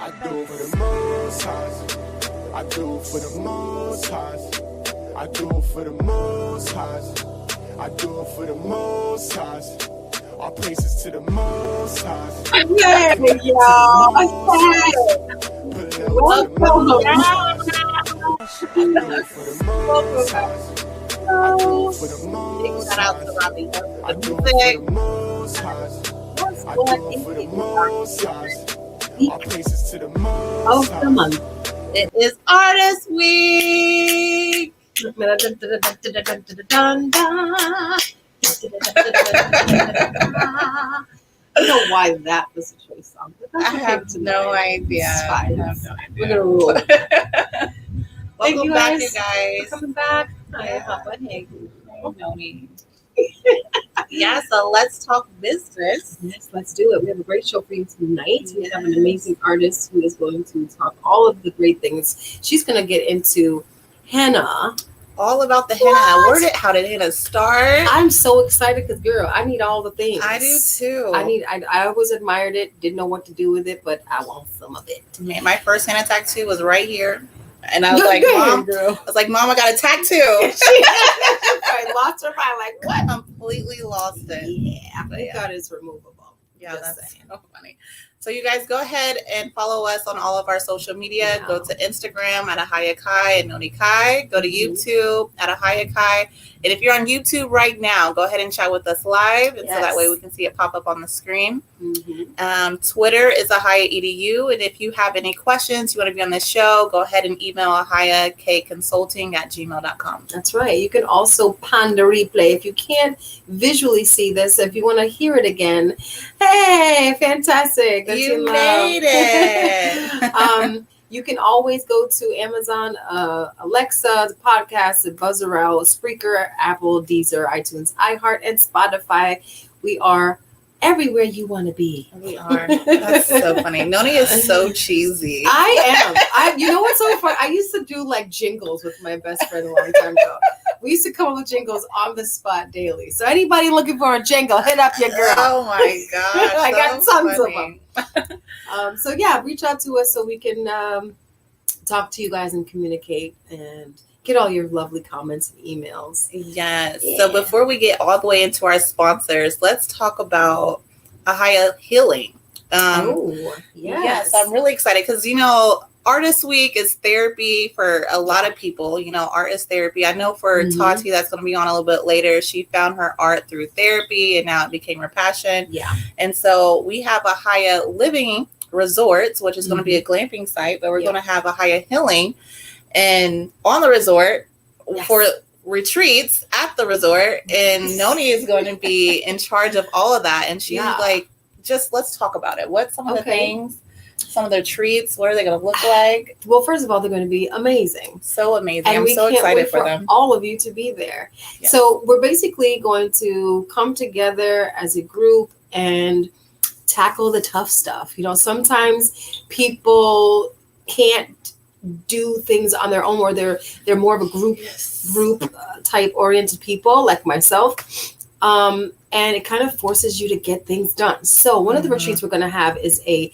I do it for the most highs. I do it for the most highs. I do it for the most highs. I do it for the most highs. All praises to the most highs. Yeah, y'all. Welcome. I do it for the most highs. I do it for the most Shout out to highs. Robbie. I do it for the most highs. I do it for the most highs. All praises to the most Of the month. It is Artist Week. I don't know why that was a choice song. But that's I have no idea. It's fine. I have no We're idea. gonna roll. Welcome you back, guys. you guys. Coming back. Hi, Ahava. Hey. Noni. Yeah, so let's talk business. Yes, let's do it. We have a great show for you tonight. We have an amazing artist who is going to talk all of the great things. She's going to get into henna. All about the henna. How did henna start? I'm so excited because, girl, I need all the things. I do too. I always admired it, didn't know what to do with it, but I want some of it. Man, my first henna tattoo was right here. And I was like, Mom, girl. I was like, Mom, I got a tattoo. I lost her mind. Like, what? Completely lost it. Yeah, But I yeah. thought it's removable. Yeah, Just that's saying. so funny. So you guys go ahead and follow us on all of our social media. Yeah. Go to Instagram at Ahaya Kai and Noni Kai. Go to YouTube at Ahaya Kai. And if you're on YouTube right now, go ahead and chat with us live. And so that way we can see it pop up on the screen. Mm-hmm. Twitter is Ahaya EDU. And if you have any questions, you want to be on the show, go ahead and email ahayakconsulting@gmail.com. That's right. You can also pan the replay. If you can't visually see this, if you want to hear it again, hey, fantastic. That's You in love. made it. You can always go to Amazon, Alexa, the podcast, the Buzzerell, Spreaker, Apple, Deezer, iTunes, iHeart, and Spotify. We are everywhere you want to be. We are. That's so funny. Noni is so cheesy. I am. You know what's so funny? I used to do like jingles with my best friend a long time ago. We used to come up with jingles on the spot daily. So anybody looking for a jingle, hit up your girl. Oh my gosh. I got so tons funny. of them. So yeah, reach out to us so we can talk to you guys and communicate and get all your lovely comments and emails. Yes. Yeah. So before we get all the way into our sponsors, let's talk about Ahaya Healing. Yes, I'm really excited because, Artist Week is therapy for a lot of people, art is therapy. I know for Tati, that's going to be on a little bit later. She found her art through therapy and now it became her passion. Yeah. And so we have Ahaya Living Resorts, which is going to be a glamping site, but we're going to have Ahaya Healing and on the resort for retreats at the resort. And Noni is going to be in charge of all of that. And she's like, just let's talk about it. What's some of the things? Some of their treats, what are they going to look like? Well, first of all, they're going to be amazing. So amazing. And I'm so excited for them. All of you to be there. Yes. So we're basically going to come together as a group and tackle the tough stuff. Sometimes people can't do things on their own, or they're more of a group type oriented people like myself. And it kind of forces you to get things done. So one of the retreats we're going to have is a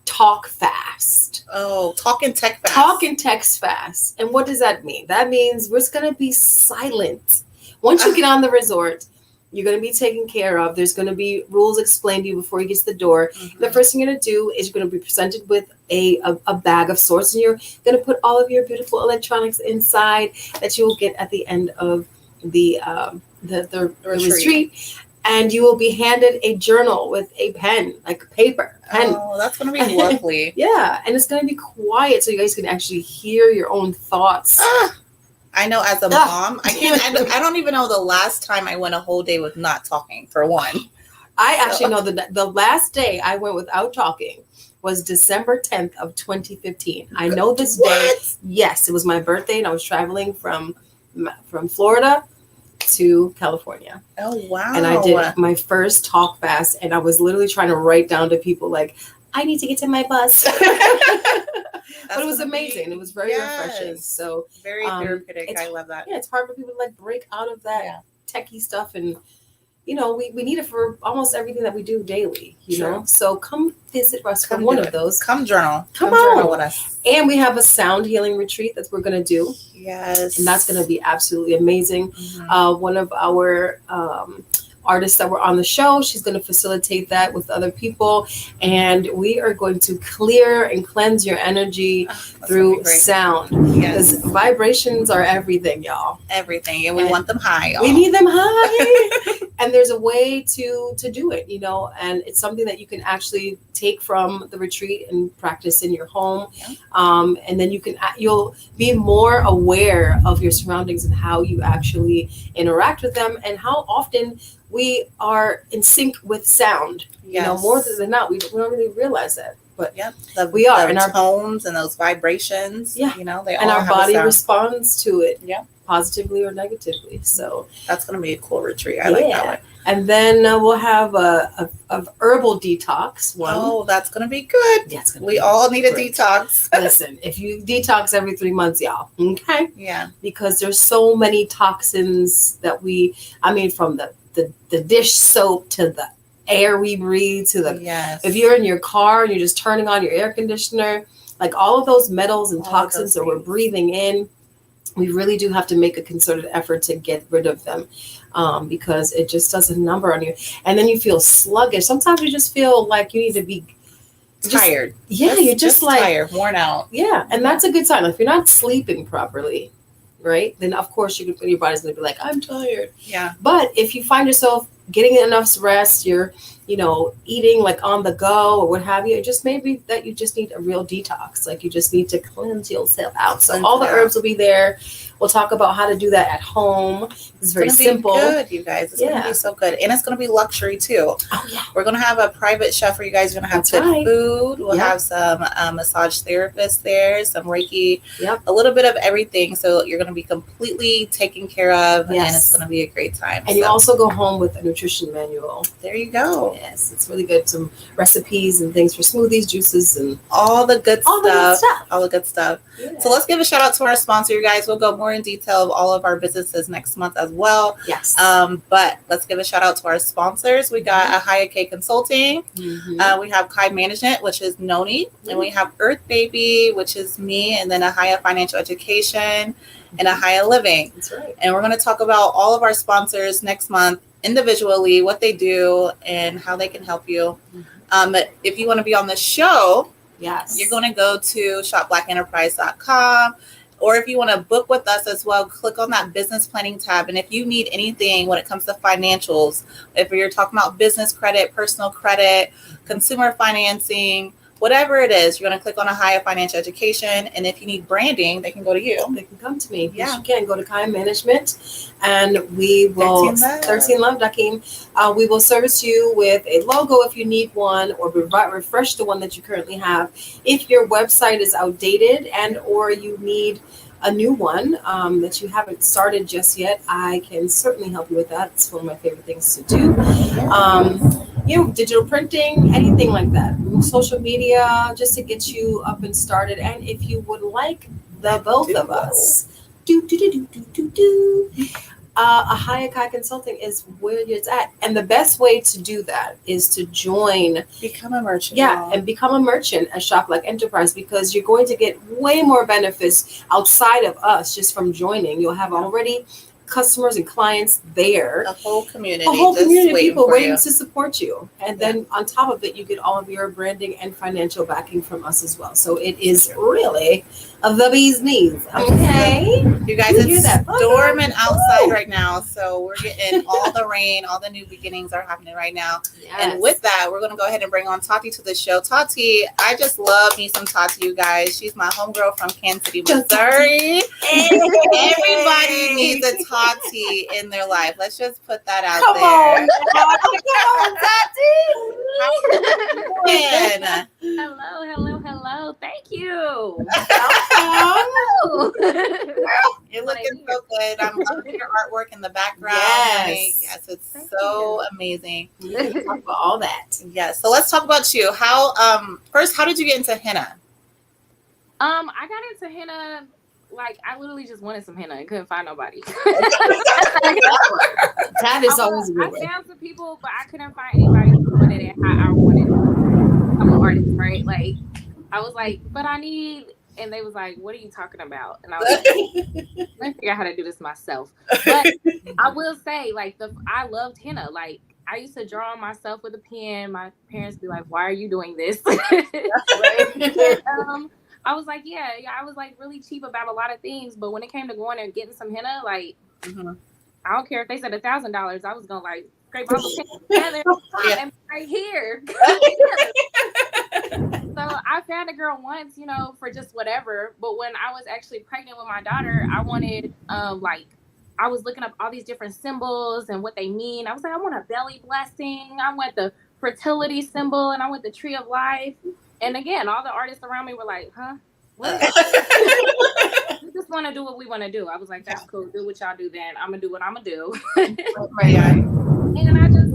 talk fast. Oh, talk and text fast. Talk and text fast. And what does that mean? That means we're just going to be silent. Once you get on the resort, you're going to be taken care of. There's going to be rules explained to you before you get to the door. The first thing you're going to do is you're going to be presented with a bag of sorts, and you're going to put all of your beautiful electronics inside that you will get at the end of the retreat. And you will be handed a journal with a pen, like a pen. Oh, that's going to be lovely. Yeah, and it's going to be quiet so you guys can actually hear your own thoughts. I know as a mom, I don't even know the last time I went a whole day with not talking, for one. I actually know that the last day I went without talking was December 10th of 2015. I know this day. Yes, it was my birthday and I was traveling from Florida to California. Oh, wow. And I did my first talk fast, and I was literally trying to write down to people like, I need to get to my bus. But it was amazing. It was very refreshing. So very therapeutic. I love that. Yeah, it's hard for people to break out of that techie stuff and we need it for almost everything that we do daily, know. So come visit us for one of those. Come journal. Come journal with us. And we have a sound healing retreat that we're going to do. Yes. And that's going to be absolutely amazing. One of our artists that were on the show, she's going to facilitate that with other people, and we are going to clear and cleanse your energy through sound, because vibrations are everything, y'all. Everything. And we want them high, y'all. We need them high. And there's a way to do it, and it's something that you can actually take from the retreat and practice in your home. And then you'll be more aware of your surroundings and how you actually interact with them, and how often we are in sync with sound. More than not, we don't really realize that. But we are, and our tones and those vibrations. They and all our body responds to it. Positively or negatively. So that's going to be a cool retreat. I like that one. And then we'll have a herbal detox one. Oh, that's going to be good. Yeah, we all need a detox. Listen, if you detox every 3 months, y'all, okay? Yeah. Because there's so many toxins that from the dish soap to the air we breathe to the, if you're in your car and you're just turning on your air conditioner, like all of those metals and toxins that we're breathing in, we really do have to make a concerted effort to get rid of them, because it just does a number on you. And then you feel sluggish. Sometimes you just feel like you need to be tired. You're just like tired, worn out. Yeah, and that's a good sign. If you're not sleeping properly, right, then of course your body's going to be like, I'm tired. Yeah. But if you find yourself getting enough rest, you're eating like on the go or what have you, it just may be that you just need a real detox. Like you just need to cleanse yourself out. So all the herbs will be there. We'll talk about how to do that at home. It's very simple. Good, you guys. It's going to be so good. And it's going to be luxury too. Oh, yeah. We're going to have a private chef for you guys. We're going to have good food. We'll have some massage therapists there, some Reiki, a little bit of everything. So you're going to be completely taken care of, and it's going to be a great time. And you also go home with a nutrition manual. There you go. Yes, it's really good. Some recipes and things for smoothies, juices, and all the good stuff. All the good stuff. Yeah. So let's give a shout out to our sponsor, you guys. We'll go more in detail of all of our businesses next month as well. Yes. But let's give a shout out to our sponsors. We got Ahava K Consulting. We have Kai Management, which is Noni. And we have Earth Baby, which is me. And then Ahava Financial Education and Ahava Living. That's right. And we're going to talk about all of our sponsors next month individually, what they do and how they can help you. If you want to be on the show, you're going to go to shopblackenterprise.com, or if you want to book with us as well, click on that business planning tab. And if you need anything when it comes to financials, if you're talking about business credit, personal credit, consumer financing, whatever it is, you're going to click on Ahava Financial Education. And if you need branding, they can go to you. They can come to me. Yeah. You can go to Kai Management, and we will 13 Love Dakim. We will service you with a logo if you need one, or refresh the one that you currently have. If your website is outdated and or you need a new one that you haven't started just yet, I can certainly help you with that. It's one of my favorite things to do. Digital printing, anything like that, social media, just to get you up and started. And if you would like the both of us, Ahava Kai Consulting is where it's at. And the best way to do that is to become a merchant. Yeah, and become a merchant at Shop Black Enterprise, because you're going to get way more benefits outside of us just from joining. You'll have already customers and clients there. A whole community of people waiting to support you. And then on top of it, you get all of your branding and financial backing from us as well. So it is really the bee's knees. Okay. You guys, it's storming outside right now. So we're getting all the rain, all the new beginnings are happening right now. Yes. And with that, we're going to go ahead and bring on Tati to the show. Tati, I just love me some Tati, you guys. She's my homegirl from Kansas City, Missouri. Everybody needs a Tati in their life. Let's just put that out there. Come on, Tati. Hello. Thank you. You're looking so good. I'm loving your artwork in the background. Yes, it's so amazing. Talk about all that. Yes. So let's talk about you. How did you get into henna? I got into henna like, I literally just wanted some henna and couldn't find nobody. That is always a good way. I found some people, but I couldn't find anybody who wanted it how I wanted it. I'm an artist, right? Like, I was like, but I need, and they was like, what are you talking about? And I was like, let me figure out how to do this myself. But I will say, like, I loved henna. Like, I used to draw myself with a pen. My parents be like, why are you doing this? And, I was like, yeah, I was like really cheap about a lot of things. But when it came to going and getting some henna, like, I don't care if they said $1,000, I was going to like scrape all the pens together and right here. So I found a girl once, you know, for just whatever. But when I was actually pregnant with my daughter, I wanted, like, I was looking up all these different symbols and what they mean. I was like, I want a belly blessing. I want the fertility symbol, and I want the tree of life. And again, all the artists around me were like, huh? What? We just want to do what we want to do. I was like, that's cool. Do what y'all do then. I'm going to do what I'm going to do. Right. And I just,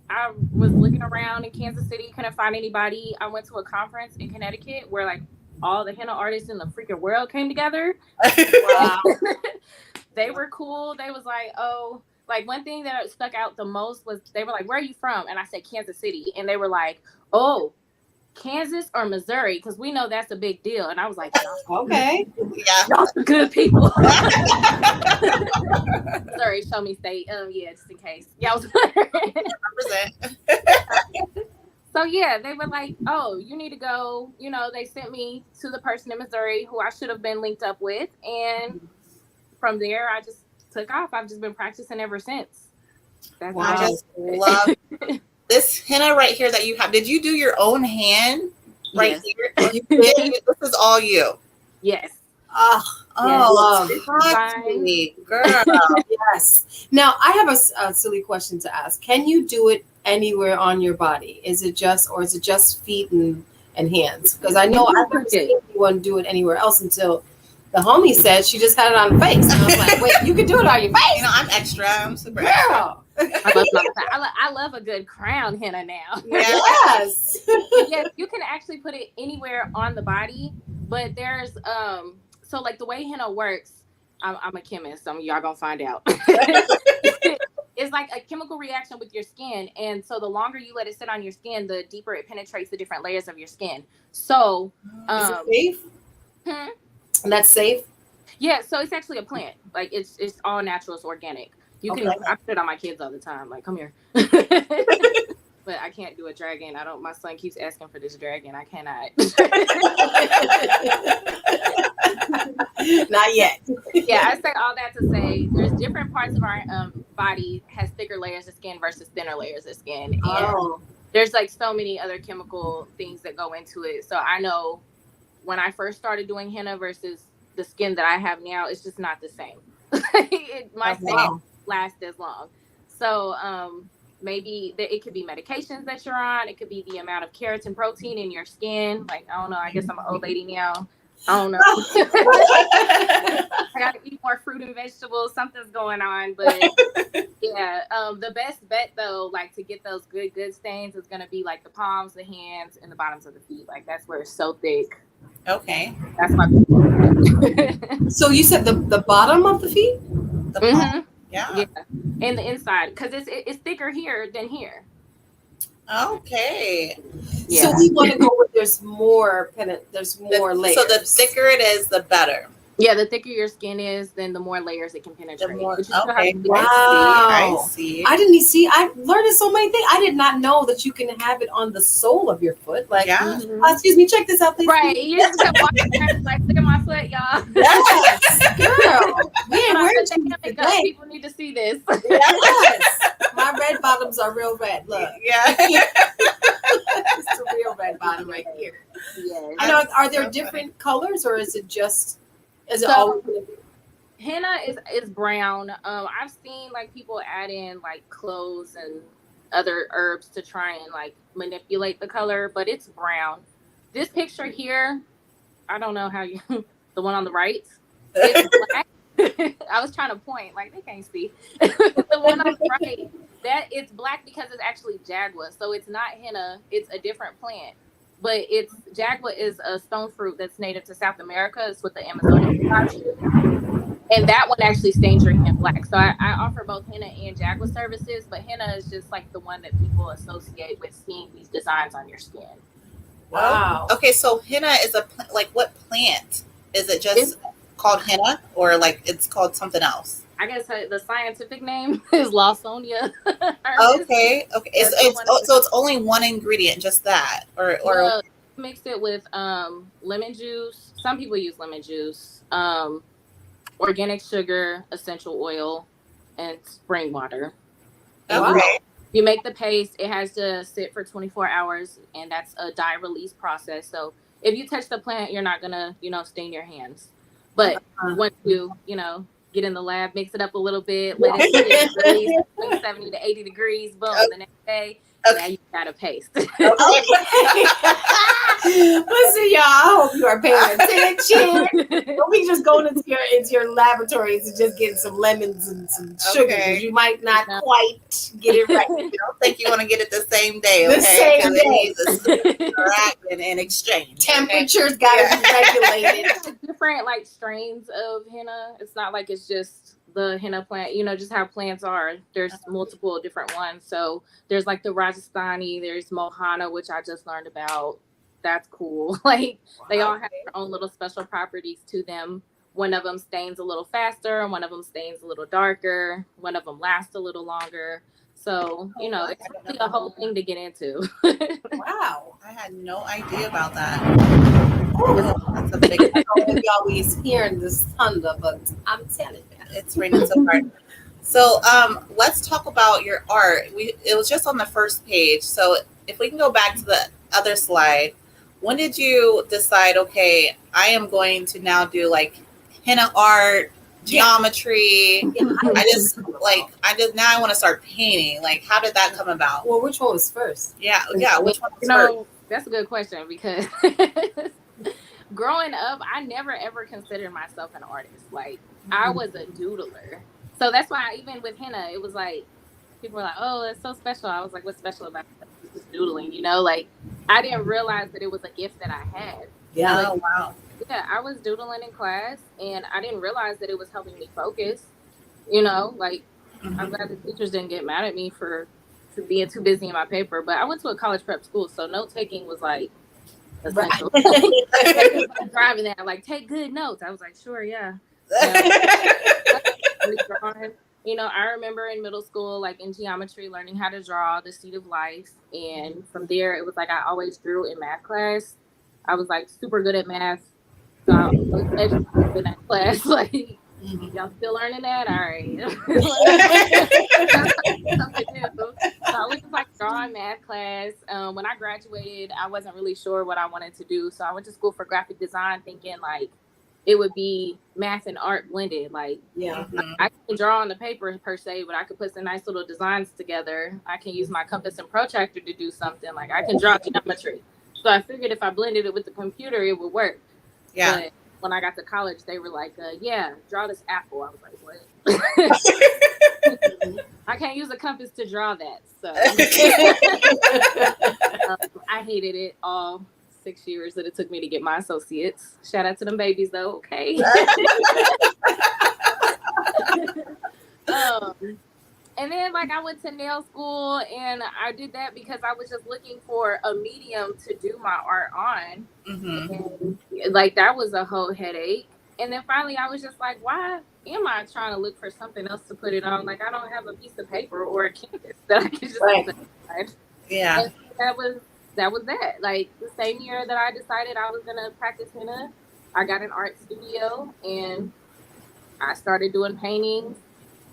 I was looking around in Kansas City, couldn't find anybody. I went to a conference in Connecticut where like all the henna artists in the freaking world came together. Wow. They were cool. They was like, oh, like one thing that stuck out the most was they were like, where are you from? And I said, Kansas City. And they were like, oh, Kansas or Missouri? Because we know that's a big deal. And I was like, okay. Y'all some good people. Sorry, show me state. Yeah, just in case. Yeah, I was represent. So yeah, they were like, oh, you need to go. You know, they sent me to the person in Missouri who I should have been linked up with. And from there, I just took off. I've just been practicing ever since. That's I just love this henna right here that you have. Did you do your own hand right here? You did? This is all you. Yes. Love girl. Yes. Now I have a silly question to ask. Can you do it anywhere on your body? Is it just feet and hands? Because I know I've never seen anyone do it anywhere else until the homie said she just had it on the face. And I was like, wait, you can do it on your face? You know, I'm extra. I'm super girl. I love a good crown henna now. Yes. Yes, you can actually put it anywhere on the body, but there's so like the way henna works, I'm a chemist, some of y'all gonna find out. It's like a chemical reaction with your skin, and so the longer you let it sit on your skin, the deeper it penetrates the different layers of your skin. So is it safe? And that's safe? Yeah, so it's actually a plant. Like it's all natural, it's organic. You can I put it on my kids all the time, like, come here. But I can't do a dragon. My son keeps asking for this dragon. I cannot. Not yet. Yeah, I say all that to say there's different parts of our body has thicker layers of skin versus thinner layers of skin. And there's like so many other chemical things that go into it. So I know when I first started doing henna versus the skin that I have now, it's just not the same. My skin won't last as long. So maybe it could be medications that you're on. It could be the amount of keratin protein in your skin. Like, I don't know. I guess I'm an old lady now. I don't know. I got to eat more fruit and vegetables. Something's going on. But yeah, the best bet though, like to get those good stains is going to be like the palms, the hands, and the bottoms of the feet. Like that's where it's so thick. Okay. That's my. So you said the bottom of the feet? The Yeah. And the inside, because it's thicker here than here. Okay. Yeah. So we want to go with there's more layers. So the thicker it is, the better. Yeah, the thicker your skin is, then the more layers it can penetrate. Okay. Wow. I see. I learned so many things. I did not know that you can have it on the sole of your foot. Like, excuse me, check this out, please. Right. You just kept walking around, like, look at my foot, y'all. Yes, girl. Today. People need to see this. Yes. My red bottoms are real red. Look. Yeah. It's a real red bottom right here. Yes. And are there different colors, or is it just? Is it always? Henna is brown. I've seen like people add in like cloves and other herbs to try and like manipulate the color, but it's brown. This picture here, I don't know how you. The one on the right, it's black. I was trying to point, like they can't see. The one on the right, that it's black because it's actually jaguar, so it's not henna. It's a different plant. but it's Jagua is a stone fruit that's native to South America. It's what the Amazonian tribes use. And that one actually stains your hand black. So I offer both henna and Jagua services, but henna is just like the one that people associate with seeing these designs on your skin. Wow. Okay, so henna is like what plant? Is it just called henna, or like it's called something else? I guess the scientific name is Lawsonia. Okay. So it's only one ingredient, just that, or mix it with lemon juice. Some people use lemon juice, organic sugar, essential oil, and spring water. Okay. You make the paste. It has to sit for 24 hours, and that's a dye release process. So if you touch the plant, you're not gonna, stain your hands. But once you, get in the lab, mix it up a little bit, let it get released between 70 to 80 degrees. Boom. The next day, now you got a paste. Okay. Listen, y'all, I hope you are paying attention. Don't be just going into your laboratories and just getting some lemons and some sugar, because you might not quite get it right. I don't think you want to get it the same day. The same day. It needs and exchange. Temperatures got to be regulated. Different strains of henna. It's not like it's just the henna plant, just how plants are. There's multiple different ones. So there's like the Rajasthani, there's Mohana, which I just learned about. That's cool. They all have their own little special properties to them. One of them stains a little faster, one of them stains a little darker, one of them lasts a little longer. So, it's really a whole thing to get into. Wow. I had no idea about that. That's a big we always hearing this thunder, but I'm telling you. It's raining so hard. So let's talk about your art. It was just on the first page. So if we can go back to the other slide, when did you decide, okay, I am going to now do henna art, geometry? Now I want to start painting. How did that come about? Well, which one was first? Yeah. Which one was first? That's a good question, because growing up, I never ever considered myself an artist. I was a doodler. So that's why even with henna, it was people were like, oh, that's so special. I was like, what's special about it? Just doodling, I didn't realize that it was a gift that I had. Yeah. Oh, wow. Yeah, I was doodling in class, and I didn't realize that it was helping me focus. I'm glad the teachers didn't get mad at me for being too busy in my paper. But I went to a college prep school, so note taking was essential. Right. Driving that, take good notes. I was like, sure, yeah. I remember in middle school, in geometry, learning how to draw the seed of life. And from there, it was I always drew in math class. I was super good at math. So I was educated in that class. Y'all still learning that? All right. So I was drawing math class. When I graduated, I wasn't really sure what I wanted to do. So I went to school for graphic design, thinking it would be math and art blended. I can draw on the paper per se, but I could put some nice little designs together. I can use my compass and protractor to do something. I can draw geometry. So I figured if I blended it with the computer, it would work. Yeah. But when I got to college, they were draw this apple. I was like, what? I can't use a compass to draw that. So I hated it all 6 years that it took me to get my associates. Shout out to them babies though. Okay. And then I went to nail school, and I did that because I was just looking for a medium to do my art on. And that was a whole headache. And then finally I was just why am I trying to look for something else to put it on? I don't have a piece of paper or a canvas that I can just put aside. Yeah. And that was that. The same year that I decided I was gonna practice henna, I got an art studio and I started doing paintings.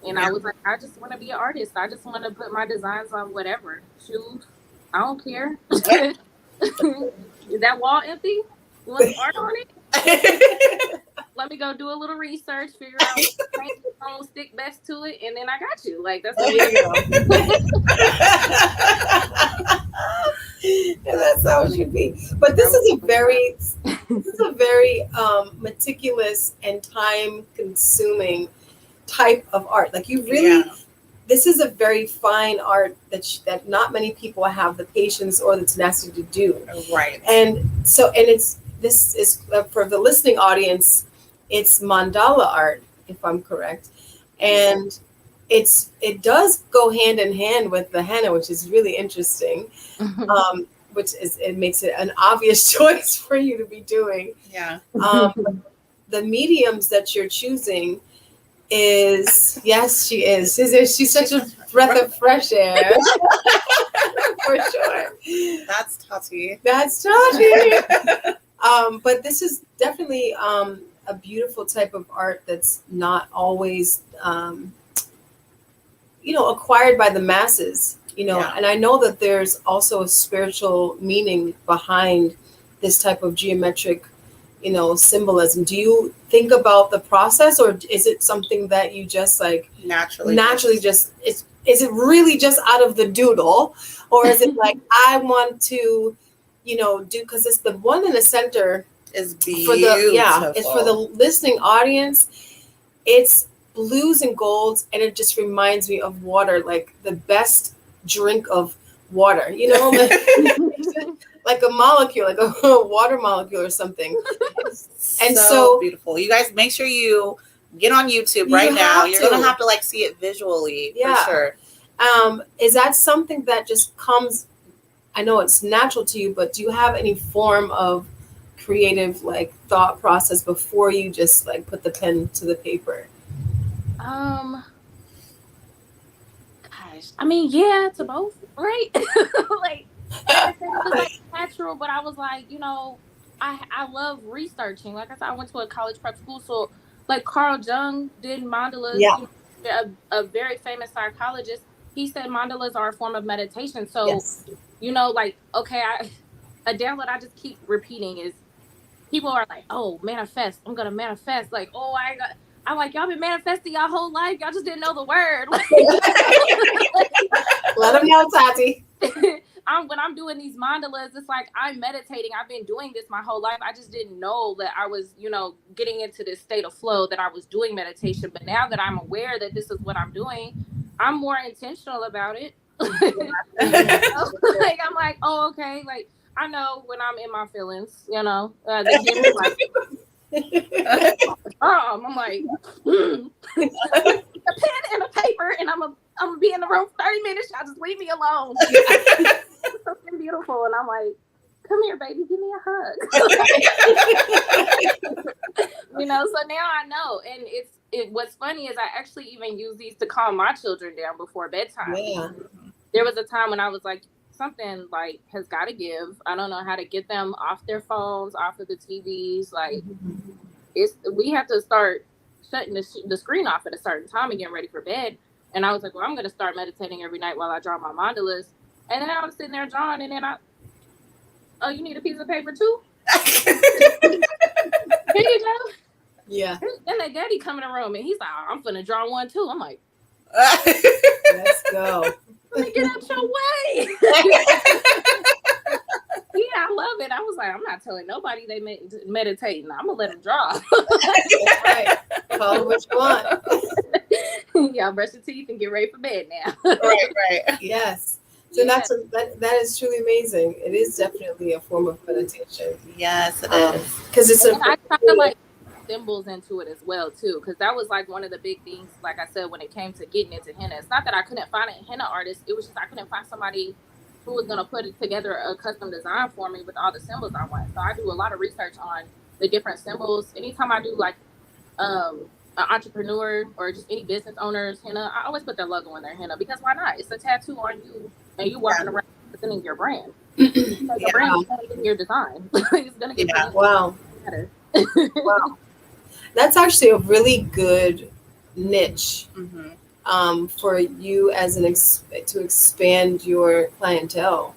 And I was I just want to be an artist. I just want to put my designs on whatever. Shoes. I don't care. Is that wall empty? You want some art on it? Let me go do a little research, figure out what paint will stick best to it, and then I got you. That's what that's how it should be. But this is a very meticulous and time-consuming type of art. You really this is a very fine art that not many people have the patience or the tenacity to do. Right. And so, and this is for the listening audience, it's mandala art, if I'm correct. And it does go hand in hand with the henna, which is really interesting. It makes it an obvious choice for you to be doing. Yeah. The mediums that you're choosing is, yes, she is. She's such a breath of fresh air. For sure. That's Tati. That's Tati. But this is definitely a beautiful type of art that's not always, acquired by the masses, and I know that there's also a spiritual meaning behind this type of geometric, symbolism. Do you think about the process, or is it something that you just like naturally just, is it really just out of the doodle, or is it like, I want to, do, because it's the one in the center is beautiful. It's for the listening audience. It's blues and golds, and it just reminds me of water, like the best drink of water, like a molecule, like a water molecule or something. And so beautiful. You guys make sure you get on YouTube right now. You're gonna have to like see it visually for sure. Is that something that just comes, I know it's natural to you, but do you have any form of creative like thought process before you just like put the pen to the paper? Gosh, I mean, yeah, to both, right? Like, it was like natural, but I was like, I love researching. Like I said, I went to a college prep school, so like Carl Jung did mandalas. Yeah. A very famous psychologist. He said mandalas are a form of meditation. So, like, okay, a download I just keep repeating is, people are like, oh, manifest. I'm gonna manifest. Like, oh, I'm like, y'all been manifesting y'all whole life. Y'all just didn't know the word. Like, let them know, Tati. When I'm doing these mandalas, it's like I'm meditating. I've been doing this my whole life. I just didn't know that I was, getting into this state of flow, that I was doing meditation. But now that I'm aware that this is what I'm doing, I'm more intentional about it. Like, I'm like, oh, okay. Like, I know when I'm in my feelings, the gym is like, I'm like, a pen and a paper, and I'm gonna be in the room for 30 minutes. Y'all just leave me alone. It's something beautiful, and I'm like, come here, baby, give me a hug. So now I know, and what's funny is I actually even use these to calm my children down before bedtime. Yeah. There was a time when I was like, something like has got to give. I don't know how to get them off their phones, off of the TVs. Like, we have to start shutting the screen off at a certain time and getting ready for bed. And I was like, well, I'm going to start meditating every night while I draw my mandalas. And then I was sitting there drawing, and then oh, you need a piece of paper too? Here you go. Yeah. Then that daddy come in the room, and he's like, I'm finna draw one too. I'm like, let's go. Let me get out your way. Yeah, I love it. I was like, I'm not telling nobody they meditating. I'm gonna let them draw. Right. Call it what you want. Y'all brush your teeth and get ready for bed now. Right. Yes. So that is truly amazing. It is definitely a form of meditation. Yes, it is. Because it's I try to like symbols into it as well too, because that was like one of the big things, like I said, when it came to getting into henna. It's not that I couldn't find a henna artist, it was just I couldn't find somebody who was going to put it together a custom design for me with all the symbols I want. So I do a lot of research on the different symbols. Anytime I do like an entrepreneur or just any business owner's henna, I always put their logo in their henna, because why not? It's a tattoo on you, and you walking around presenting your brand. Your brand is going to get your design. It's going to get better. Wow. That's actually a really good niche for you as to expand your clientele.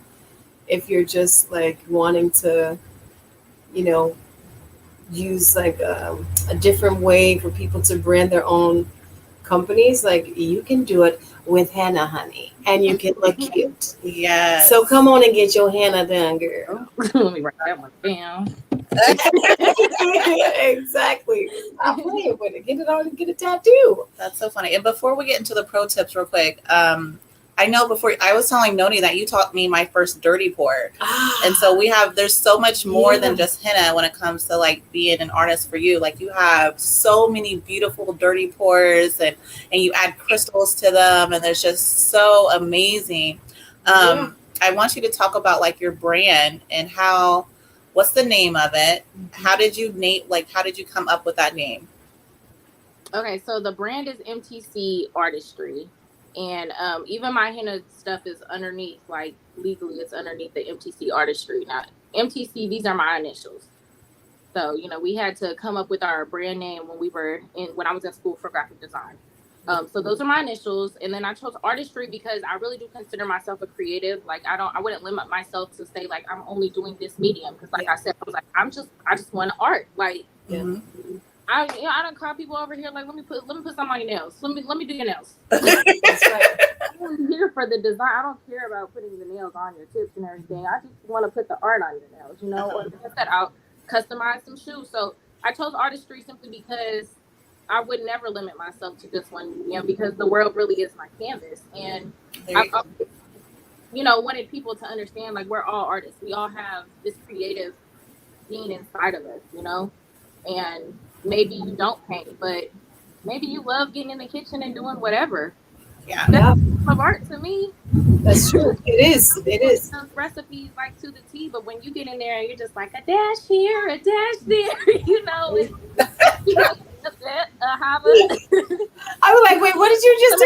If you're just like wanting to, use like a different way for people to brand their own companies, like you can do it with henna, honey, and you can look cute. Yes. So come on and get your henna done, girl. Let me write that one down. Exactly. I'm playing with it. Get it on and get a tattoo. That's so funny. And before we get into the pro tips real quick, I know before I was telling Noni that you taught me my first dirty pour. And so there's so much more than just henna when it comes to like being an artist for you. Like you have so many beautiful dirty pours and you add crystals to them and there's just so amazing. I want you to talk about like your brand and what's the name of it? How did you come up with that name? Okay, so the brand is MTC Artistry. And even my henna stuff is underneath, like legally it's underneath the MTC Artistry. Now, MTC, these are my initials. So, we had to come up with our brand name when I was in school for graphic design. So those are my initials. And then I chose artistry because I really do consider myself a creative. Like I wouldn't limit myself to say like, I'm only doing this medium. Cause like I said, I was like, I just want art. Like, I don't call people over here like, let me put some on your nails. Let me do your nails. That's right. I'm here for the design. I don't care about putting the nails on your tips and everything. I just want to put the art on your nails, Or like I said, I'll customize some shoes. So I chose artistry simply because I would never limit myself to just one medium because the world really is my canvas. And I wanted people to understand like we're all artists. We all have this creative being inside of us, and maybe you don't paint, but maybe you love getting in the kitchen and doing whatever. Yeah. That's art to me. That's true. It is. Those recipes like to the T, but when you get in there and you're just like a dash here, a dash there, Ahava. I was like, wait, what did you just do?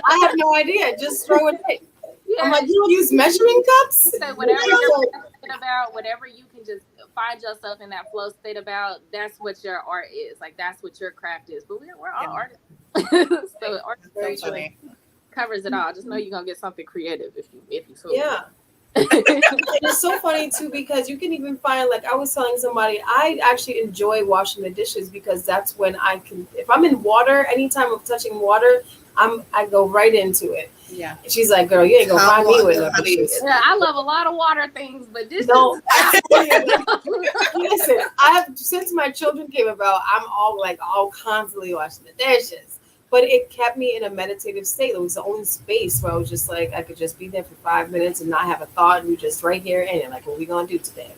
I have no idea. Just throw it in. Yeah. I'm like, you don't use measuring cups? So whatever you're passionate about, whatever you can just find yourself in that flow state about, that's what your art is. Like, that's what your craft is. But we're all artists. So artistry covers it all. Just know you're going to get something creative if you feel it. It's so funny, too, because you can even find, like I was telling somebody, I actually enjoy washing the dishes because that's when I can, if I'm in water, anytime I'm touching water, I go right into it. Yeah. She's like, girl, you ain't gonna find me with no dishes. Yeah, I love a lot of water things, but dishes. No. Listen, since my children came about, I'm all constantly washing the dishes. But it kept me in a meditative state. It was the only space where I was just like, I could just be there for 5 minutes and not have a thought. And you're just right here in it. Like, what are we going to do today?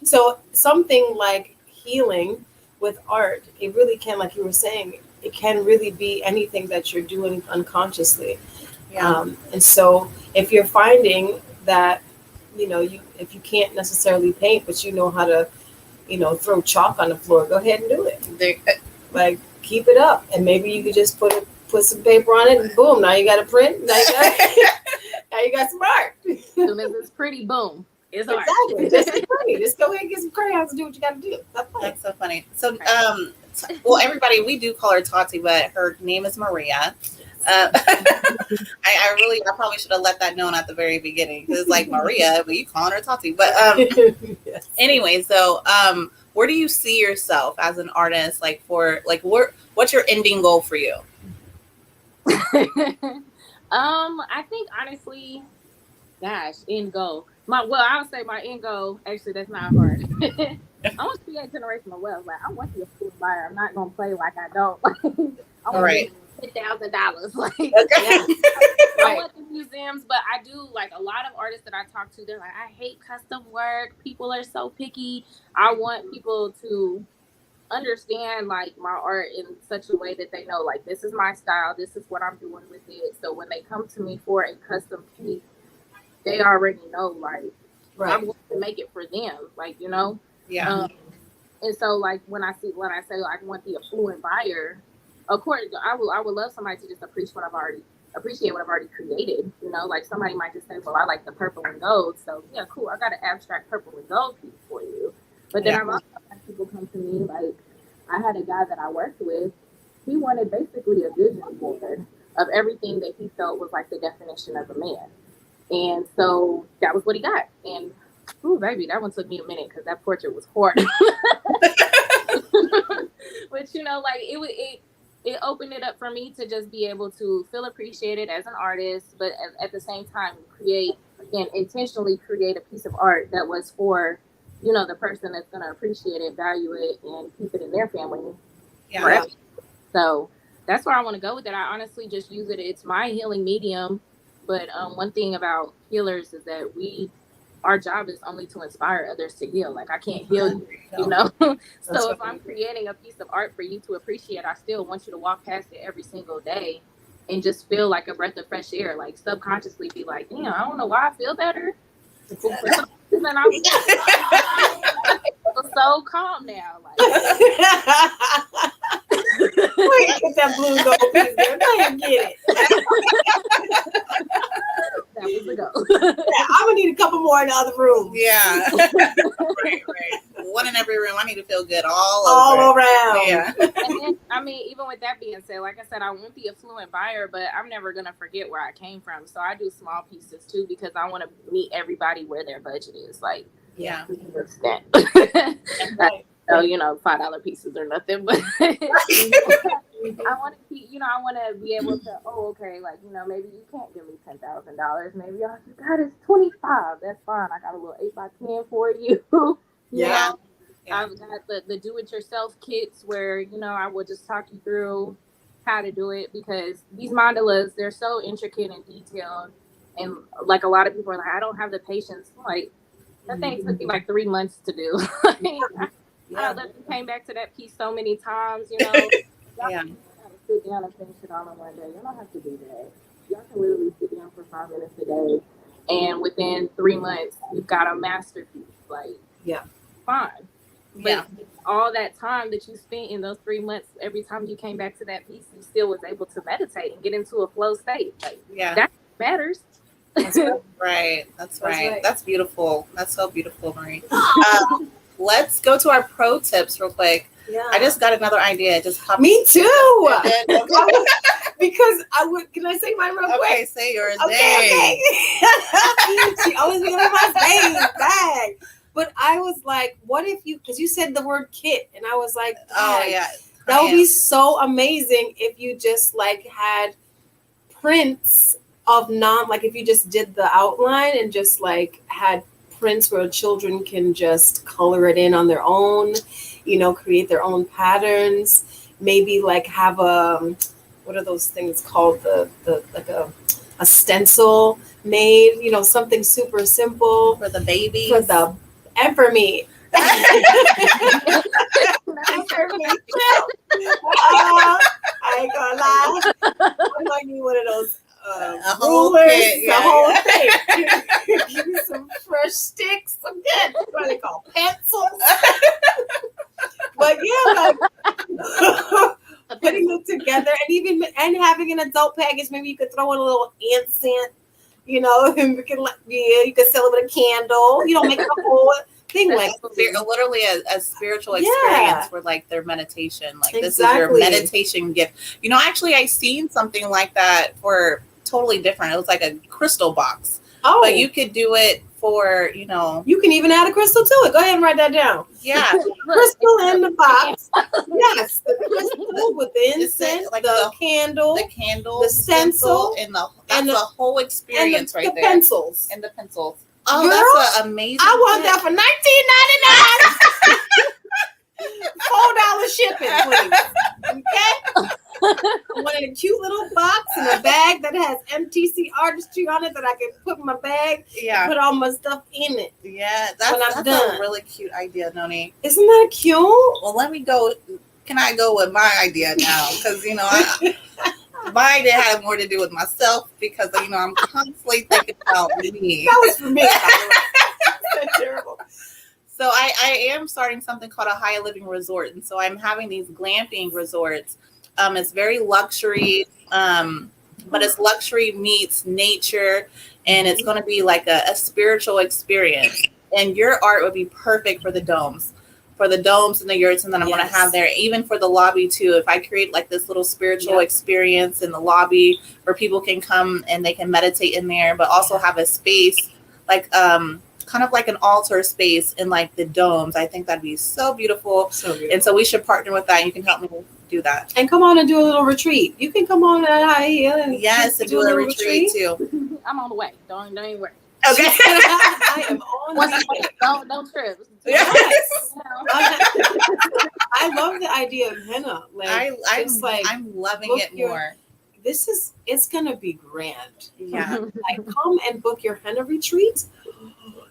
So something like healing with art, it really can, like you were saying, it can really be anything that you're doing unconsciously. Yeah. And so if you're finding that, if you can't necessarily paint, but you know how to, throw chalk on the floor, go ahead and do it. Like, keep it up. And maybe you could just put some paper on it and boom, now you got a print. Now you got some art. As soon as it's pretty, boom. It's exactly. Just funny. Just go ahead and get some crayons and do what you got to do. That's so funny. So, well, everybody, we do call her Tati, but her name is Maria. I probably should have let that known at the very beginning because it's like Maria, but you calling her Tati. But yes. Anyway, so where do you see yourself as an artist? What's your ending goal for you? I think honestly, end goal. I would say my end goal. Actually, that's not hard. I want to create generational wealth. Like I want to be a food buyer. I'm not gonna play like I don't. I want $10,000. Like I want the museums, but I do like a lot of artists that I talk to. They're like, I hate custom work. People are so picky. I want people to understand like my art in such a way that they know like this is my style. This is what I'm doing with it. So when they come to me for a custom piece, they already know like I'm going to make it for them. Like Yeah. And so like when I say like I want the affluent buyer, of course I would love somebody to just appreciate what I've already created. Like somebody might just say, well, I like the purple and gold, so yeah, cool. I got an abstract purple and gold piece for you. But then I've also had people come to me like I had a guy that I worked with. He wanted basically a vision board of everything that he felt was like the definition of a man, and so that was what he got. And ooh, baby, that one took me a minute because that portrait was horrible. But like it opened it up for me to just be able to feel appreciated as an artist, but at the same time intentionally create a piece of art that was for, the person that's going to appreciate it, value it, and keep it in their family forever. So that's where I want to go with it. I honestly just use it. It's my healing medium. But one thing about healers is that our job is only to inspire others to heal. Like, I can't heal you, So if I'm creating a piece of art for you to appreciate, I still want you to walk past it every single day and just feel like a breath of fresh air. Like, subconsciously be like, I don't know why I feel better. For some reason, I'm so calm now. Like, wait, get that blue gold piece there. Go ahead and get it. That was the go. I'm gonna need a couple more in the other room. Yeah. right. One in every room. I need to feel good all around. Yeah. And then, even with that being said, like I said, I want the affluent buyer, but I'm never gonna forget where I came from. So I do small pieces too, because I want to meet everybody where their budget is. Like, yeah. To an extent. So, $5 pieces or nothing, but I want to keep, I want to be able to, like, maybe you can't give me $10,000. Maybe all you got is 25. That's fine. I got a little 8x10 for you. Yeah. I've got the do-it-yourself kits where, I will just talk you through how to do it, because these mandalas, they're so intricate and detailed. And like, a lot of people are like, I don't have the patience. Like, that thing took me like 3 months to do. I came back to that piece so many times, Y'all gotta sit down and finish it all in one day. You don't have to do that. Y'all can literally sit down for 5 minutes a day, and within 3 months, you've got a masterpiece. Like, fine. But all that time that you spent in those 3 months, every time you came back to that piece, you still was able to meditate and get into a flow state. Like, that matters. That's right. That's right. That's beautiful. That's so beautiful, Marie. Let's go to our pro tips real quick. Yeah. I just got another idea. Just popped. Me too. Because can I say mine real quick? Okay, say yours. Okay. She always be in my bag. But I was like, what if because you said the word kit, and I was like, that would be so amazing if you just like had prints of like if you just did the outline and just like had prints where children can just color it in on their own, create their own patterns, maybe like have what are those things called, the like a stencil made, something super simple for the babies, and for me. I ain't gonna lie, I'm like one of those a whole thing. Give me some fresh sticks. What are they called? Pencils. But putting it together, and having an adult package. Maybe you could throw in a little ant scent, and you could sell it with a candle. Make it a whole thing like literally a spiritual experience for like their meditation. Like this is your meditation gift. Actually, I seen something like that for totally different. It was like a crystal box. Oh, but you could do it for You can even add a crystal to it. Go ahead and write that down. Yeah, crystal in the box. Yes, the crystal with the incense, like the candle, the stencil, and the whole experience and right the there. Pencils. And the pencils. Oh, girl, that's an amazing. I want that for $19.99. $4 shipping, please. Okay. I want in a cute little box in a bag that has MTC artistry on it that I can put in my bag. Yeah. And put all my stuff in it. Yeah, that's a really cute idea, Noni. Isn't that cute? Well, let me go. Can I go with my idea now? Because my idea had more to do with myself because I'm constantly thinking about me. That was for me. That's terrible. So I am starting something called a high living resort, and so I'm having these glamping resorts. It's very luxury, but it's luxury meets nature, and it's going to be like a spiritual experience. And your art would be perfect for the domes. For the domes and the yurts, and then I'm going to have there, even for the lobby too. If I create like this little spiritual experience in the lobby where people can come and they can meditate in there, but also have a space like kind of like an altar space in like the domes. I think that'd be so beautiful. And so we should partner with that. You can help me do that. And come on and do a little retreat. You can come on at high heel and and do a little retreat too. I'm on the way. Don't even worry. Okay. I am on the way. Don't trip. Yes. I love the idea of henna. Like I'm loving it more. It's gonna be grand. Yeah. Like come and book your henna retreat.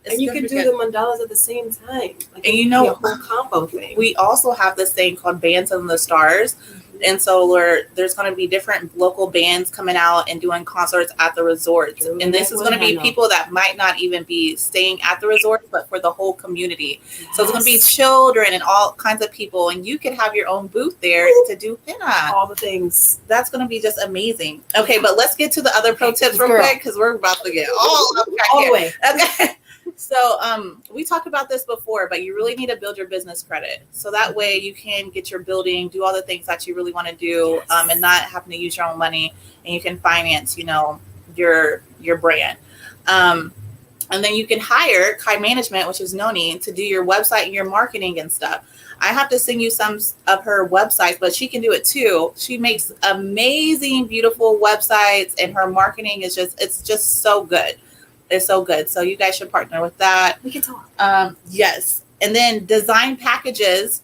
And you can do the mandalas at the same time. Like, and you know, a whole combo thing. We also have this thing called Bands in the Stars. And so there's going to be different local bands coming out and doing concerts at the resorts. And this is going to be people that might not even be staying at the resort, but for the whole community. Yes. So it's going to be children and all kinds of people. And you can have your own booth there to do henna. All the things. That's going to be just amazing. Okay, but let's get to the other pro tips real quick because we're about to get all the way. Okay. So we talked about this before, but you really need to build your business credit. So that way you can get your building, do all the things that you really want to do, and not having to use your own money, and you can finance, your brand. And then you can hire Kai Management, which is Noni, to do your website and your marketing and stuff. I have to send you some of her websites, but she can do it too. She makes amazing, beautiful websites, and her marketing is it's just so good. It's so good. So you guys should partner with that. We can talk. Yes. And then design packages,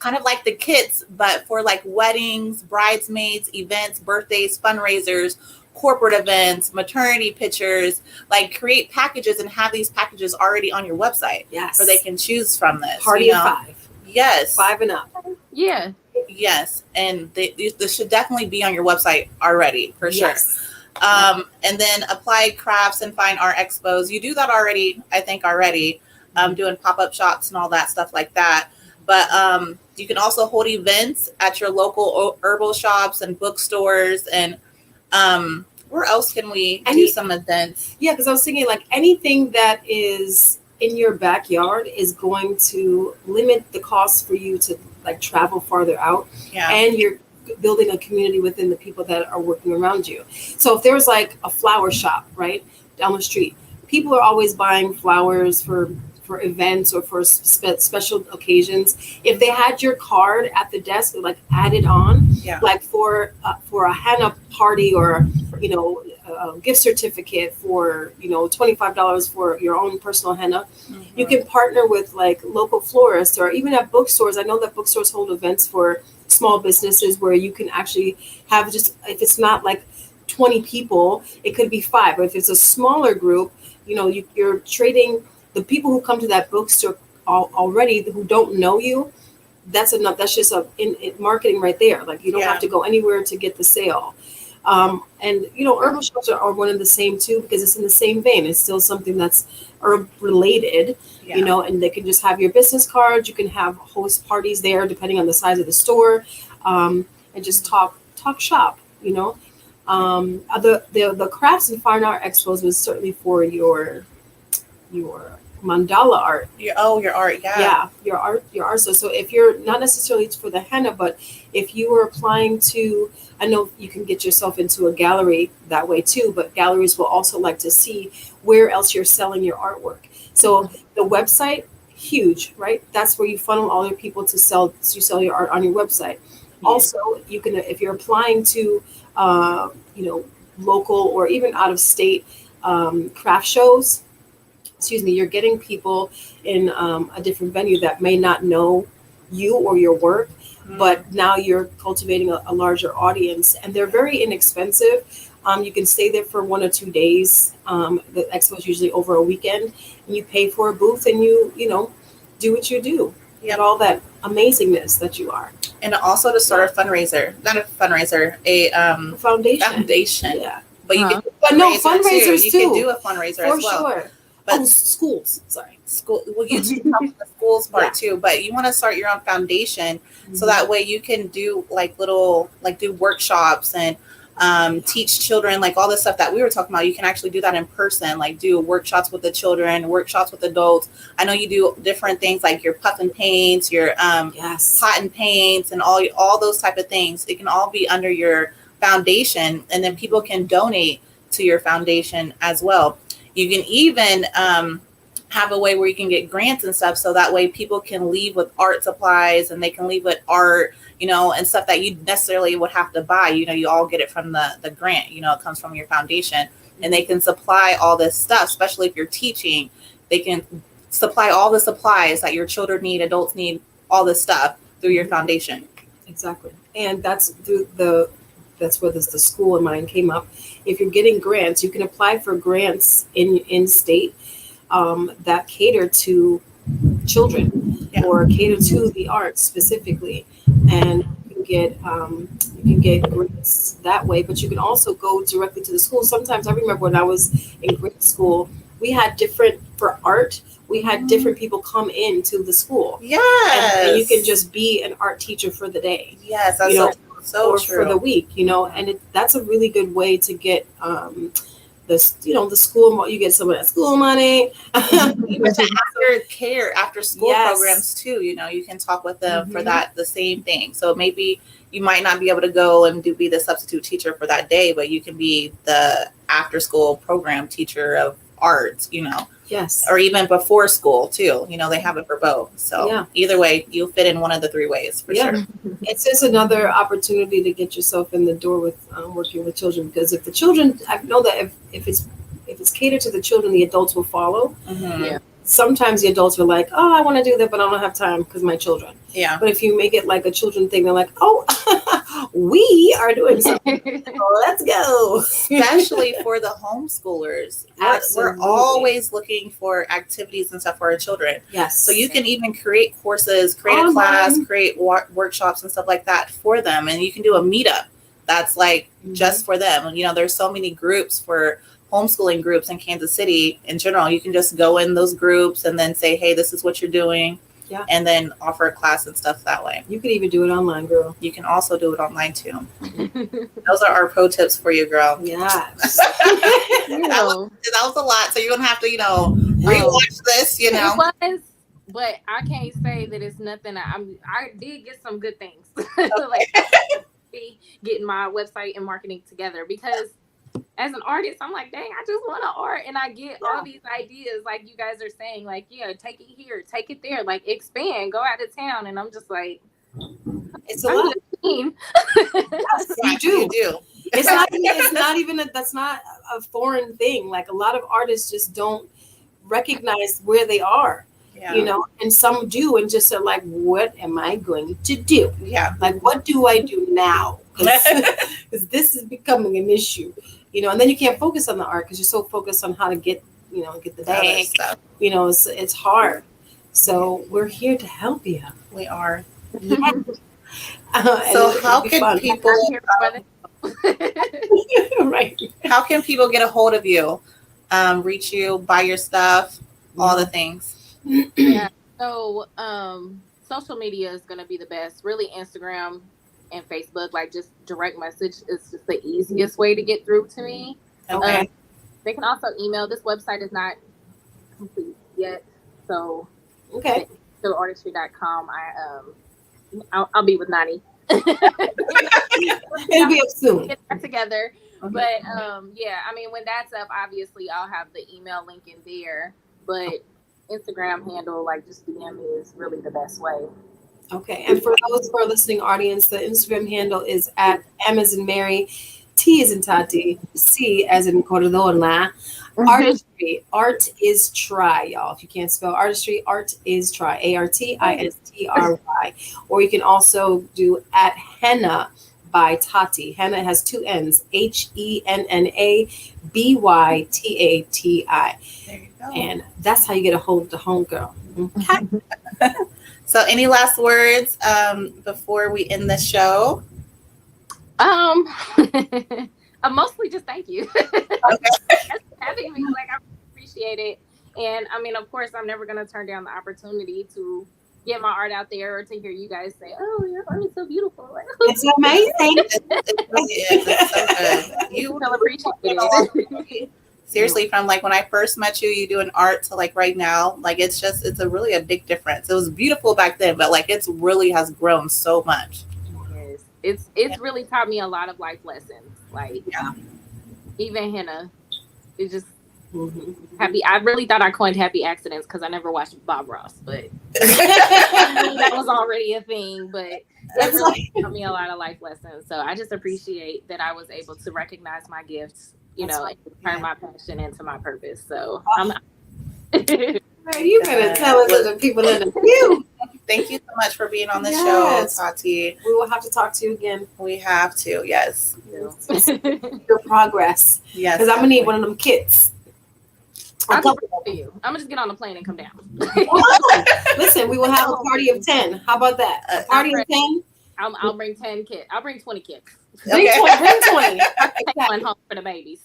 kind of like the kits, but for like weddings, bridesmaids, events, birthdays, fundraisers, corporate events, maternity pictures, like create packages and have these packages already on your website. Yes. Where they can choose from this. Party of 5. Yes. 5 and up. Yeah. Yes. And this should definitely be on your website already, for sure. Yes. And then applied crafts and fine art expos. You do that already, I think already, doing pop-up shops and all that stuff like that. But you can also hold events at your local herbal shops and bookstores. And where else can we do some events? Yeah, because I was thinking like anything that is in your backyard is going to limit the cost for you to like travel farther out. Yeah. And you're building a community within the people that are working around you. So if there's like a flower shop right down the street, people are always buying flowers for events or for special occasions. If they had your card at the desk, like added on, like for a henna party or a gift certificate for $25 for your own personal henna, you can partner with like local florists or even at bookstores. I know that bookstores hold events for small businesses where you can actually have just, if it's not like 20 people, it could be 5. But if it's a smaller group, you're trading the people who come to that bookstore already who don't know you. That's enough. That's just in marketing right there. Like you don't have to go anywhere to get the sale. And herbal shops are one of the same too, because it's in the same vein. It's still something that's herb related, and they can just have your business cards. You can have host parties there, depending on the size of the store, and just talk shop. The crafts and fine art expos was certainly for your mandala art. Your art, your art. So if you're not necessarily for the henna, but if you were applying to, I know you can get yourself into a gallery that way too, but galleries will also like to see where else you're selling your artwork. So the website, huge, right? That's where you funnel all your people to sell your art on your website. Yeah. Also, you can, if you're applying to, local or even out of state craft shows, you're getting people in a different venue that may not know you or your work, but now you're cultivating a larger audience, and they're very inexpensive. You can stay there for 1 or 2 days. The expo is usually over a weekend, and you pay for a booth, and you do what you do. You have all that amazingness that you are. And also to start a fundraiser, not a fundraiser, a foundation. Yeah. But you can do fundraisers too. You can do a fundraiser as well. For sure. But schools. Sorry. School. Well, you do help with the schools part too, but you want to start your own foundation so that way you can do do workshops and teach children, like all the stuff that we were talking about. You can actually do that in person, like do workshops with the children, workshops with adults. I know you do different things like your puff and paints, your pot and paints, and all those type of things. It can all be under your foundation, and then people can donate to your foundation as well. You can even have a way where you can get grants and stuff, so that way people can leave with art supplies and they can leave with art, and stuff that you necessarily would have to buy. You all get it from the grant, it comes from your foundation, and they can supply all this stuff, especially if you're teaching. They can supply all the supplies that your children need, adults need, all this stuff through your foundation. Exactly. And that's that's where the school in mind came up. If you're getting grants, you can apply for grants in state that cater to children or cater to the arts specifically, and you can get grants that way. But you can also go directly to the school. Sometimes I remember when I was in grade school, we had different people come into the school. Yes. And you can just be an art teacher for the day. Yes, that's so or true. For the week, and that's a really good way to get the school. You get some of that school money. Even after school programs too. You can talk with them for that, the same thing. So maybe you might not be able to go and be the substitute teacher for that day, but you can be the after school program teacher of arts. Yes. Or even before school too. They have it for both. So either way, you'll fit in one of the three ways for sure. It's just another opportunity to get yourself in the door with working with children, because if the children, I know that if it's catered to the children, the adults will follow. Mm-hmm. Sometimes the adults are like, oh, I want to do that, but I don't have time because my children. Yeah. But if you make it like a children thing, they're like, oh, we are doing something. Let's go. Especially for the homeschoolers. We're always looking for activities and stuff for our children. Yes. So you can even create courses, create a class, create workshops and stuff like that for them. And you can do a meetup that's like just for them. There's so many groups for homeschooling groups in Kansas City in general. You can just go in those groups and then say, hey, this is what you're doing. Yeah. And then offer a class and stuff that way. You could even do it online, girl. You can also do it online too. Those are our pro tips for you, girl. Yeah. that was a lot. So you're going to have to, rewatch this, It was, but I can't say that it's nothing. I did get some good things. Like getting my website and marketing together, because as an artist, I'm like, dang, I just want to art. And I get all these ideas, like you guys are saying, like, take it here, take it there, like expand, go out of town. And I'm just like, it's a lot. Yes, you do. That's not a foreign thing. Like a lot of artists just don't recognize where they are. Yeah. And some do, and just are like, what am I going to do? Yeah. Like, what do I do now? Because this is becoming an issue, and then you can't focus on the art because you're so focused on how to get the bag. It's hard. So we're here to help you. We are. Yeah. So how can people right? How can people get a hold of you, reach you, buy your stuff, all the things? Yeah. So social media is going to be the best. Really, Instagram and Facebook, like just direct message is just the easiest way to get through to me. Okay. They can also email. This website is not complete yet, so okay. So artistry.com. I'll be with Noni. It'll be up soon. Get that together. Okay. But when that's up, obviously I'll have the email link in there. But Instagram handle, like just DM me, is really the best way. Okay, and for those who are listening audience, the Instagram handle is at M as in Mary, T as in Tati, C as in Coronado. Artistry, art is try, y'all. If you can't spell artistry, art is try, ARTISTRY. Or you can also do at henna by Tati. Henna has two N's, HENNA BYTATI. There you go. And that's how you get a hold of the homegirl. Okay. So any last words before we end the show? Mostly just thank you. Having me, like, I appreciate it. And of course, I'm never going to turn down the opportunity to get my art out there, or to hear you guys say, oh, your art is so beautiful. Like, it's amazing. It really is. It's so good. You will appreciate it. Seriously, from like when I first met you, you doing art to like right now, like it's really a big difference. It was beautiful back then, but like it's really has grown so much. Yes. It's really taught me a lot of life lessons. Like even henna, it just I really thought I coined happy accidents because I never watched Bob Ross, but that was already a thing. But it really taught me a lot of life lessons. So I just appreciate that I was able to recognize my gifts, and turn my passion into my purpose. So I'm. You gonna tell us to the people in the pew. Thank you so much for being on the show, Tati. We will have to talk to you again. We have to, yes. Your progress. Yes. Because I'm gonna need one of them kits. I'll just you. I'm gonna just get on the plane and come down. Listen, we will have a party of 10. How about that? A party of 10? I'll bring 10 kits. I'll bring 20 kits. Bring 20. Take one home for the babies.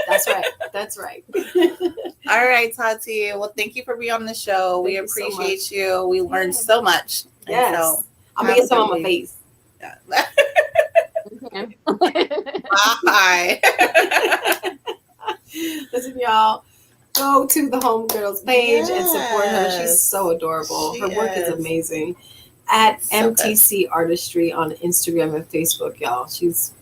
That's right. All right, Tati. Well, thank you for being on the show. We appreciate you. We learned so much. Yes. So, I'm gonna get some on my face. Yeah. Bye. Listen, y'all. Go to the Homegirls page and support her. She's so adorable. Her work is amazing. At mtcartistry on Instagram and Facebook, y'all. She's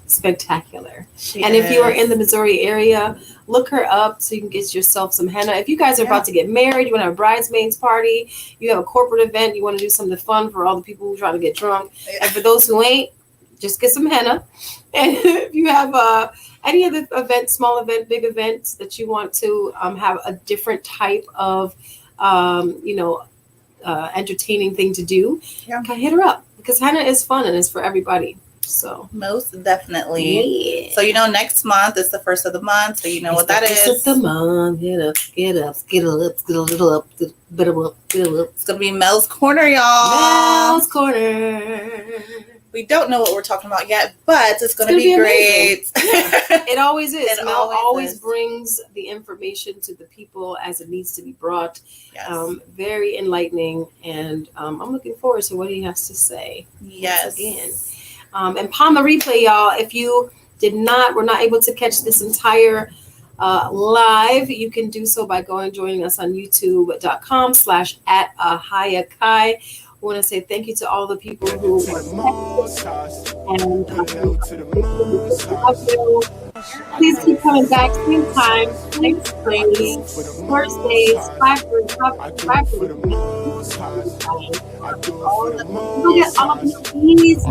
spectacular. If you are in the Missouri area, look her up so you can get yourself some henna. If you guys are about to get married, you want to have a bridesmaids party, you have a corporate event, you want to do something fun for all the people who are trying to get drunk, and for those who ain't, just get some henna. And if you have any other event, small event, big events that you want to have a different type of entertaining thing to do, hit her up, because henna is fun and it's for everybody. So most definitely. So next month is the first of the month, so what that is. First of the month. Get up, get a little up. It's gonna be Mel's Corner, y'all. Mel's Corner. We don't know what we're talking about yet, but it's gonna be great. It always is. Mel always is. Brings the information to the people as it needs to be brought. Yes. Very enlightening, and I'm looking forward to what he has to say. Yes. Again. And upon the replay, y'all, if you were not able to catch this entire live, you can do so by joining us on youtube.com/@ahayakai. I want to say thank you to all the people who were and please keep coming back same time next Thursdays 5:30.